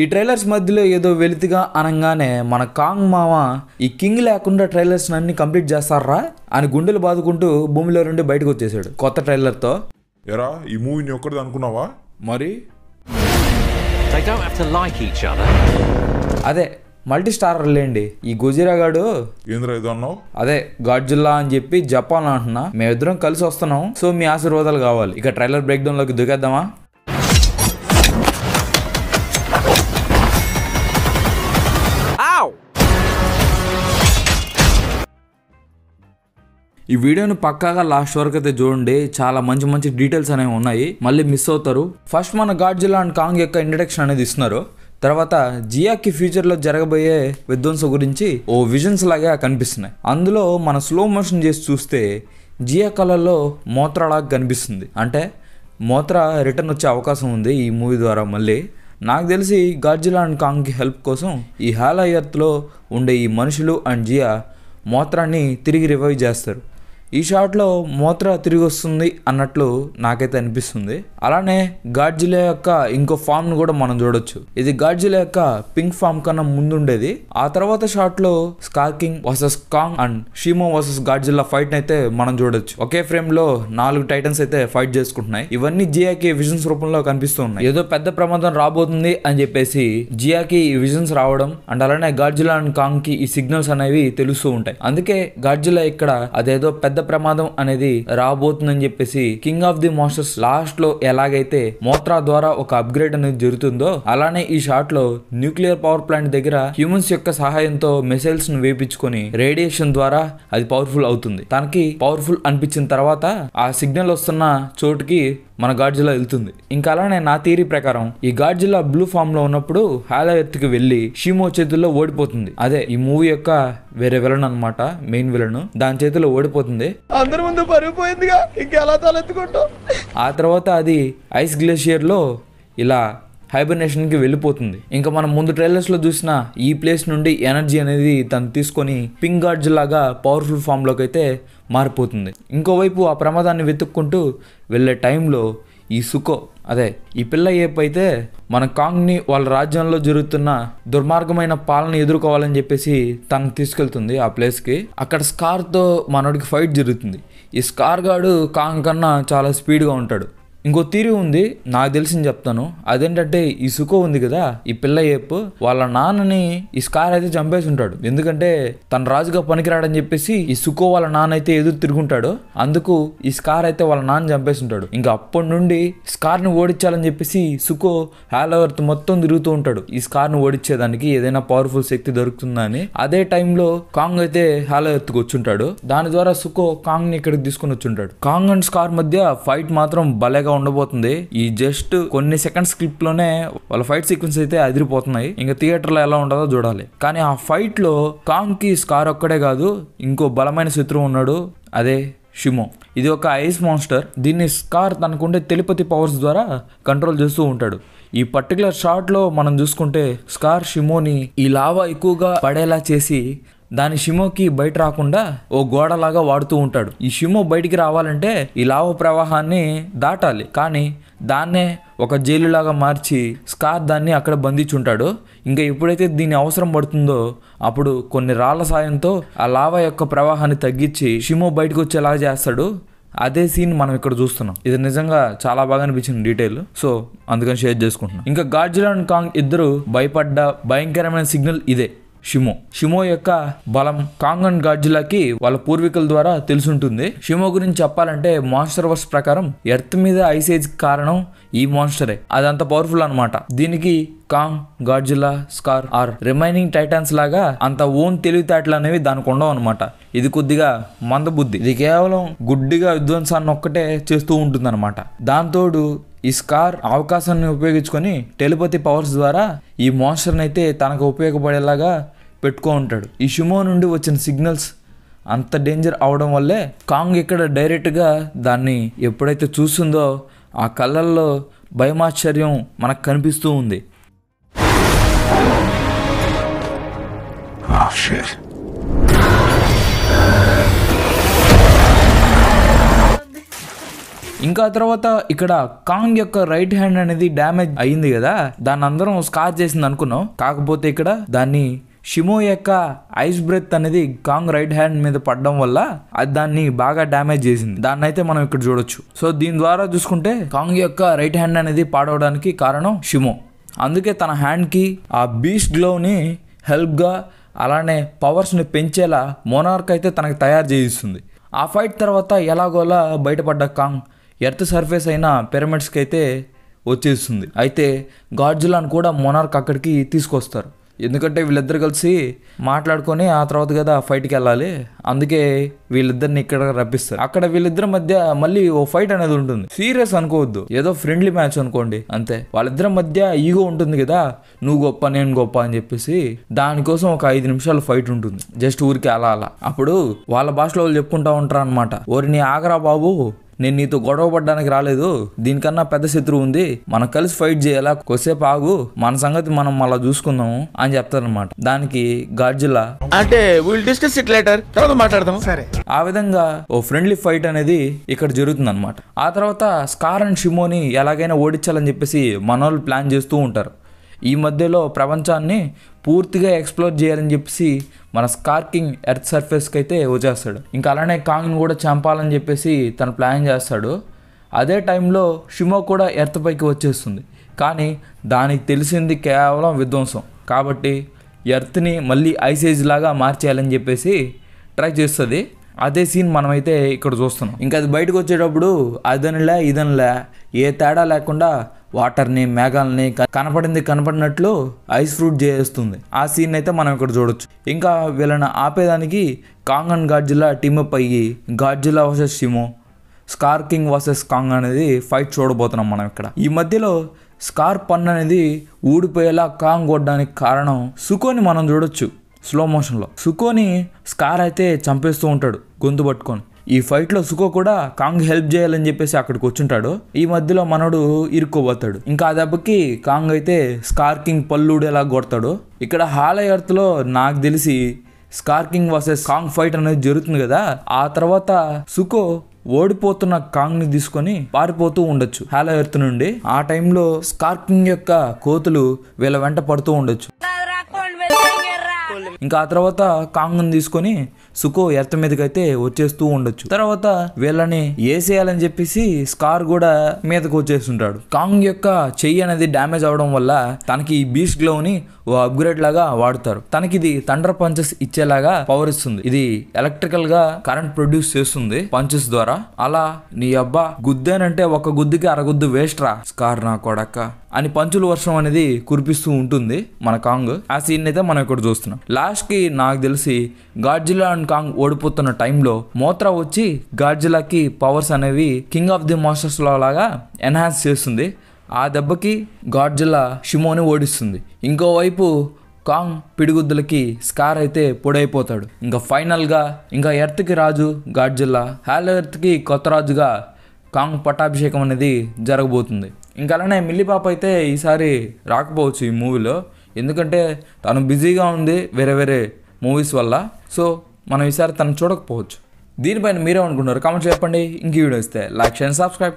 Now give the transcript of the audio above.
ఈ ట్రైలర్స్ మధ్యలో ఏదో వెలితిగా అనగానే మన కాంగ్ మామ ఈ కింగ్ లేకుండా ట్రైలర్స్ అన్ని కంప్లీట్ చేస్తారా అని గుండెలు బాదుకుంటూ భూమిలో నుండి బయటకు వచ్చేసాడు కొత్త ట్రైలర్తో. ఎరా ఈ మూవీని ఒక్కడిది అనుకున్నావా? మరి They don't have to like each other. అదే మల్టీ స్టారర్ లేండి. ఈ గుజిరా గాడు ఏంద్రా ఏదో అన్నావు? అదే గాడ్జిల్లా అని చెప్పి జపాన్ అంటున్నా. మేమిద్దరం కలిసి వస్తున్నాం, సో మీ ఆశీర్వాదాలు కావాలి. ఇక ట్రైలర్ బ్రేక్ డౌన్ లోకి దిగేద్దామా? ఈ వీడియోని పక్కాగా లాస్ట్ వరకు అయితే చూడండి, చాలా మంచి మంచి డీటెయిల్స్ అనేవి ఉన్నాయి, మళ్ళీ మిస్ అవుతారు. ఫస్ట్ మన గాడ్జిల్లా అండ్ కాంగ్ యొక్క ఇంట్రడక్షన్ అనేది ఇస్తున్నారు. తర్వాత జియాకి ఫ్యూచర్లో జరగబోయే విధ్వంసం గురించి ఓ విజన్స్ లాగా కనిపిస్తున్నాయి. అందులో మన స్లో మోషన్ చేసి చూస్తే జియా కళల్లో మోత్రాలాగా కనిపిస్తుంది. అంటే మోత్రా రిటర్న్ వచ్చే అవకాశం ఉంది ఈ మూవీ ద్వారా. మళ్ళీ నాకు తెలిసి గాడ్జిల్లా అండ్ కాంగ్కి హెల్ప్ కోసం ఈ హాలా ఎర్త్లో ఉండే ఈ మనుషులు అండ్ జియా మోత్రాన్ని తిరిగి రివైవ్ చేస్తారు. ఈ షాట్లో మోత్రా తిరిగి వస్తుంది అన్నట్లు నాకైతే అనిపిస్తుంది. అలానే గాడ్జిల్లా యొక్క ఇంకో ఫామ్ ను కూడా మనం చూడొచ్చు. ఇది గాడ్జిల్లా యొక్క పింక్ ఫామ్ కన్నా ముందుండేది. ఆ తర్వాత షాట్ లో scar king versus Kong and Shimo versus Godzilla fight అయితే మనం చూడొచ్చు. ఒకే ఫ్రేమ్ లో 4 టైటన్స్ అయితే ఫైట్ చేసుకుంటున్నాయి. ఇవన్నీ జియాకి విజన్స్ రూపంలో కనిపిస్తూ ఉన్నాయి. ఏదో పెద్ద ప్రమాదం రాబోతుంది అని చెప్పేసి జియాకి ఈ విజన్స్ రావడం అండ్ అలానే గాడ్జిల్లా అండ్ కాంగ్ కి ఈ సిగ్నల్స్ అనేవి తెలుస్తూ ఉంటాయి. అందుకే గాడ్జిల్లా ఇక్కడ అదేదో పెద్ద ప్రమాదం అనేది రాబోతుందని చెప్పేసి king of the monsters last లో ఎలాగైతే మోత్రా ద్వారా ఒక అప్గ్రేడ్ అనేది జరుగుతుందో అలానే ఈ షాట్ లో న్యూక్లియర్ పవర్ ప్లాంట్ దగ్గర హ్యూమన్స్ యొక్క సహాయంతో మిసైల్స్ ను వేపించుకొని రేడియేషన్ ద్వారా అది పవర్ఫుల్ అవుతుంది. తనకి పవర్ఫుల్ అనిపించిన తర్వాత ఆ సిగ్నల్ వస్తున్న చోటుకి మన గాడ్జిల్లా వెళ్తుంది. ఇంకా అలానే నా థియరీ ప్రకారం ఈ గాడ్జిల్లా బ్లూ ఫామ్ లో ఉన్నప్పుడు హాలా ఎర్త్ కి వెళ్లి షిమో చేతుల్లో ఓడిపోతుంది. అదే ఈ మూవీ యొక్క వేరే విలన్ అన్నమాట, మెయిన్ విలన్. దాని చేతిలో ఓడిపోతుంది. అందరి ముందు పరిగిపోయిందిగా, ఇంకెలా తలెత్తుకుంటాం. ఆ తర్వాత అది ఐస్ గ్లేషియర్ లో ఇలా హైబర్నేషన్ కి వెళ్ళిపోతుంది. ఇంకా మనం ముందు ట్రైలర్స్ లో చూసిన ఈ ప్లేస్ నుండి ఎనర్జీ అనేది తను తీసుకొని పింక్ గాడ్జిల్లాగా పవర్ఫుల్ ఫామ్ లోకి అయితే మారిపోతుంది. ఇంకోవైపు ఆ ప్రమాదాన్ని వెతుక్కుంటూ వెళ్ళే టైంలో ఈ సుకో అదే ఈ పిల్ల ఏపైతే మన కాంగ్ని వాళ్ళ రాజ్యంలో జరుగుతున్న దుర్మార్గమైన పాలన ఎదుర్కోవాలని చెప్పేసి తనకు తీసుకెళ్తుంది ఆ ప్లేస్కి. అక్కడ స్కార్తో మనోడికి ఫైట్ జరుగుతుంది. ఈ స్కార్ గాడు కాంగ్ కన్నా చాలా స్పీడ్గా ఉంటాడు. ఇంకో థియరీ ఉంది, నాకు తెలిసింది చెప్తాను. అదేంటంటే ఈ సుకో ఉంది కదా, ఈ పిల్ల ఏపు వాళ్ళ నాన్నని ఈ స్కార్ అయితే చంపేసి ఉంటాడు. ఎందుకంటే తన రాజుగా పనికిరాడని చెప్పేసి ఈ సుకో వాళ్ళ నాన్న అయితే ఎదురు తిరుగుంటాడు. అందుకు ఈ స్కార్ అయితే వాళ్ళ నాన్న చంపేసి ఉంటాడు. ఇంకా అప్పటి నుండి స్కార్ ని ఓడించాలని చెప్పేసి సుకో హాలో ఎర్త్ మొత్తం తిరుగుతూ ఉంటాడు ఈ స్కార్ ని ఓడించేదానికి, ఏదైనా పవర్ఫుల్ శక్తి దొరుకుతుందని. అదే టైంలో కాంగ్ అయితే హాలో ఎర్త్కి వచ్చుంటాడు. దాని ద్వారా సుకో కాంగ్ ని ఇక్కడికి తీసుకుని వచ్చుంటాడు. కాంగ్ అండ్ స్కార్ మధ్య ఫైట్ మాత్రం భలేగా ఉండబోతుంది. ఈ జస్ట్ కొన్ని సెకండ్స్ క్లిప్ లోనే వాళ్ళ ఫైట్ సీక్వెన్స్ అయితే అదిరిపోతున్నాయి. ఇంకా థియేటర్ లో ఎలా ఉంటుందో చూడాలి. కానీ ఆ ఫైట్ లో కాంగ్ కి స్కార్ ఒక్కడే కాదు, ఇంకో బలమైన శత్రువు ఉన్నాడు, అదే షిమో. ఇది ఒక ఐస్ మాన్స్టర్. దీన్ని స్కార్ తనకుండే టెలిపతి పవర్స్ ద్వారా కంట్రోల్ చేస్తూ ఉంటాడు. ఈ పర్టికులర్ షాట్ లో మనం చూసుకుంటే స్కార్ షిమోని ఈ లావా ఎక్కువగా పడేలా చేసి దాని షిమోకి బయట రాకుండా ఓ గోడలాగా వాడుతూ ఉంటాడు. ఈ షిమో బయటికి రావాలంటే ఈ లావా ప్రవాహాన్ని దాటాలి, కానీ దాన్నే ఒక జైలులాగా మార్చి స్కార్ దాన్ని అక్కడ బంధించుంటాడు. ఇంకా ఎప్పుడైతే దీని అవసరం పడుతుందో అప్పుడు కొన్ని రాళ్ల సాయంతో ఆ లావా యొక్క ప్రవాహాన్ని తగ్గించి షిమో బయటకు వచ్చేలా చేస్తాడు. అదే సీన్ మనం ఇక్కడ చూస్తున్నాం. ఇది నిజంగా చాలా బాగా అనిపించిన డీటెయిల్, సో అందుకని షేర్ చేసుకుంటున్నాం. ఇంకా గాడ్జిల్లా అండ్ కాంగ్ ఇద్దరు భయపడ్డ భయంకరమైన సిగ్నల్ ఇదే షిమో యొక్క బలం కాంగ్ అండ్ గాడ్జిల్లాకి వాళ్ళ పూర్వీకుల ద్వారా తెలుసుంటుంది. షిమో గురించి చెప్పాలంటే మాన్స్టర్ వర్స్ ప్రకారం ఎర్త్ మీద ఐస్ ఏజ్ కారణం ఈ మాన్స్టరే. అదంత పవర్ఫుల్ అనమాట. దీనికి Kong, Godzilla, Skar or remaining titans లాగా అంత ఓన్ తెలివితేటలు అనేవి దానికి ఉండవు అనమాట. ఇది కొద్దిగా మందబుద్ధి. ఇది కేవలం గుడ్డిగా విధ్వంసాన్ని ఒక్కటే చేస్తూ ఉంటుంది అనమాట. దాంతోడు ఈ స్కార్ అవకాశాన్ని ఉపయోగించుకొని టెలిపతి పవర్స్ ద్వారా ఈ మాన్స్టర్ని అయితే తనకు ఉపయోగపడేలాగా పెట్టుకో ఉంటాడు. ఈ షిమో నుండి వచ్చిన సిగ్నల్స్ అంత డేంజర్ అవడం వల్లే కాంగ్ ఇక్కడ డైరెక్ట్గా దాన్ని ఎప్పుడైతే చూస్తుందో ఆ కళ్ళల్లో భయమాశ్చర్యం మనకు కనిపిస్తూ ఉంది. ఇంకా తర్వాత ఇక్కడ కాంగ్ యొక్క రైట్ హ్యాండ్ అనేది డ్యామేజ్ అయింది కదా, దాన్ని అందరం స్కార్ చేసింది అనుకున్నాం. కాకపోతే ఇక్కడ దాన్ని షిమో యొక్క ఐస్ బ్రెత్ అనేది కాంగ్ రైట్ హ్యాండ్ మీద పడడం వల్ల అది దాన్ని బాగా డ్యామేజ్ చేసింది. దాన్ని అయితే మనం ఇక్కడ చూడొచ్చు. సో దీని ద్వారా చూసుకుంటే కాంగ్ యొక్క రైట్ హ్యాండ్ అనేది పాడవడానికి కారణం షిమో. అందుకే తన హ్యాండ్కి ఆ బీస్ట్ గ్లోవ్ని హెల్ప్గా అలానే పవర్స్ని పెంచేలా మోనార్క్ అయితే తనకు తయారు చేయిస్తుంది. ఆ ఫైట్ తర్వాత ఎలాగోలా బయటపడ్డ కాంగ్ ఎర్త్ సర్ఫేస్ అయిన పిరమిడ్స్కి అయితే వచ్చేస్తుంది. అయితే గాడ్జిల్లాను కూడా మోనార్క్ అక్కడికి తీసుకొస్తారు. ఎందుకంటే వీళ్ళిద్దరు కలిసి మాట్లాడుకొని ఆ తర్వాత కదా ఫైట్కి వెళ్ళాలి, అందుకే వీళ్ళిద్దరిని ఇక్కడ రప్పిస్తారు. అక్కడ వీళ్ళిద్దరి మధ్య మళ్ళీ ఓ ఫైట్ అనేది ఉంటుంది. సీరియస్ అనుకోవద్దు, ఏదో ఫ్రెండ్లీ మ్యాచ్ అనుకోండి అంతే. వాళ్ళిద్దరి మధ్య ఈగో ఉంటుంది కదా, నువ్వు గొప్ప నేను గొప్ప అని చెప్పేసి, దానికోసం ఒక 5 నిమిషాలు ఫైట్ ఉంటుంది. జస్ట్ ఊరికి అలా అప్పుడు వాళ్ళ భాషలో వాళ్ళు చెప్పుకుంటా ఉంటారు అనమాట, ఓరి నీ ఆగరా బాబు, నేను నీతో గొడవ పడ్డానికి రాలేదు, దీనికన్నా పెద్ద శత్రువు ఉంది, మనం కలిసి ఫైట్ చేయాలా, కొద్దిసేపు ఆగు, మన సంగతి మనం మళ్ళీ చూసుకుందాము అని చెప్తారనమాట. దానికి గాడ్జిల్లా అంటే విల్ డిస్కస్ ఇట్ లేటర్, తర్వాత మాట్లాడదాం. సరే. ఆ విధంగా ఓ ఫ్రెండ్లీ ఫైట్ అనేది ఇక్కడ జరుగుతుంది అనమాట. ఆ తర్వాత స్కార్ అండ్ షిమోని ఎలాగైనా ఓడించాలని చెప్పేసి మనోళ్ళు ప్లాన్ చేస్తూ ఉంటారు. ఈ మధ్యలో ప్రపంచాన్ని పూర్తిగా ఎక్స్ప్లోర్ చేయాలని చెప్పేసి మన స్కార్ కింగ్ ఎర్త్ సర్ఫేస్కి అయితే వచ్చేస్తాడు. ఇంకా అలానే కాంగ్ని కూడా చంపాలని చెప్పేసి తను ప్లాన్ చేస్తాడు. అదే టైంలో షిమో కూడా ఎర్త్ పైకి వచ్చేస్తుంది. కానీ దానికి తెలిసింది కేవలం విధ్వంసం. కాబట్టి ఎర్త్ని మళ్ళీ ఐస్ ఏజ్ లాగా మార్చేయాలని చెప్పేసి ట్రై చేస్తుంది. అదే సీన్ మనమైతే ఇక్కడ చూస్తున్నాం. ఇంకా అది బయటకు వచ్చేటప్పుడు అదనిలే ఇదనిలే ఏ తేడా లేకుండా వాటర్ని మేఘాలని కనపడినట్లు ఐస్ ఫ్రూట్ చేస్తుంది. ఆ సీన్ అయితే మనం ఇక్కడ చూడొచ్చు. ఇంకా వీళ్ళని ఆపేదానికి కాంగ్ అండ్ గాడ్జిల్లా టీమప్ అయ్యి Godzilla versus Shimo, scar king versus Kong అనేది ఫైట్ చూడబోతున్నాం మనం ఇక్కడ. ఈ మధ్యలో స్కార్ పన్ను అనేది ఊడిపోయేలా కాంగ్ కొట్టడానికి కారణం సుకోని మనం చూడొచ్చు స్లో మోషన్లో. సుకోని స్కార్ అయితే చంపేస్తూ ఉంటాడు గొంతు పట్టుకొని. ఈ ఫైట్లో సుకో కూడా కాంగ్ హెల్ప్ చేయాలని చెప్పేసి అక్కడికి వచ్చుంటాడు. ఈ మధ్యలో మనోడు ఇరుక్కోబోతాడు. ఇంకా ఆ దెబ్బకి కాంగ్ అయితే స్కార్ కింగ్ పళ్ళుడేలా కొడతాడు. ఇక్కడ హాలే ఎర్త్లో నాకు తెలిసి Skar king versus Kong fight అనేది జరుగుతుంది కదా, ఆ తర్వాత సుకో ఓడిపోతున్న కాంగ్ ని తీసుకొని పారిపోతూ ఉండొచ్చు హాలో ఎర్త్ నుండి. ఆ టైంలో స్కార్ కింగ్ యొక్క కోతులు వీళ్ళ వెంట పడుతూ ఉండొచ్చు. ఇంకా ఆ తర్వాత కాంగ్ ని తీసుకొని సుకో ఎర్త్ మీదకి అయితే వచ్చేస్తూ ఉండొచ్చు. తర్వాత వీళ్ళని వేసేయాలని చెప్పేసి స్కార్ కూడా మీదకి వచ్చేస్తుంటాడు. కాంగ్ యొక్క చెయ్యి అనేది డ్యామేజ్ అవడం వల్ల తనకి ఈ బీస్ట్ గ్లో ని ఓ అప్గ్రేడ్ లాగా వాడతారు. తనకి ఇది థండర్ పంచెస్ ఇచ్చేలాగా పవర్ ఇస్తుంది. ఇది ఎలక్ట్రికల్ గా కరెంట్ ప్రొడ్యూస్ చేస్తుంది పంచెస్ ద్వారా. అలా నీ అబ్బా గుద్దేనంటే ఒక గుద్దుకి అరగుద్దు వేస్ట్ రా స్కార్ నా కొడక్క అని పంచుల వర్షం అనేది కురిపిస్తూ ఉంటుంది మన కాంగ్. ఆ సీన్ అయితే మనం ఇక్కడ చూస్తున్నాం. లాస్ట్ కి నాకు తెలిసి గాడ్జిల్లా అండ్ కాంగ్ ఓడిపోతున్న టైంలో మోత్రా వచ్చి గాడ్జిల్లాకి పవర్స్ అనేవి కింగ్ ఆఫ్ ది మాస్టర్స్ లో లాగా ఎన్హాన్స్ చేస్తుంది. ఆ దెబ్బకి గాడ్జిల్లా షిమోని ఓడిస్తుంది. ఇంకోవైపు కాంగ్ పిడిగుద్దులకి స్కార్ అయితే పొడైపోతాడు. ఇంకా ఫైనల్గా ఇంకా ఎర్త్కి రాజు గాడ్జిల్లా, హాలో ఎర్త్కి కొత్త రాజుగా కాంగ్ పట్టాభిషేకం అనేది జరగబోతుంది. ఇంకా అలానే మిల్లీ పాప అయితే ఈసారి రాకపోవచ్చు ఈ మూవీలో, ఎందుకంటే తను బిజీగా ఉంది వేరే వేరే మూవీస్ వల్ల. సో మనం ఈసారి తను చూడకపోవచ్చు. దీనిపైన మీరే అనుకుంటున్నారు కామెంట్స్ చెప్పండి. ఇంక వీడియో ఇస్తే లైక్ అండ్ సబ్స్క్రైబ్.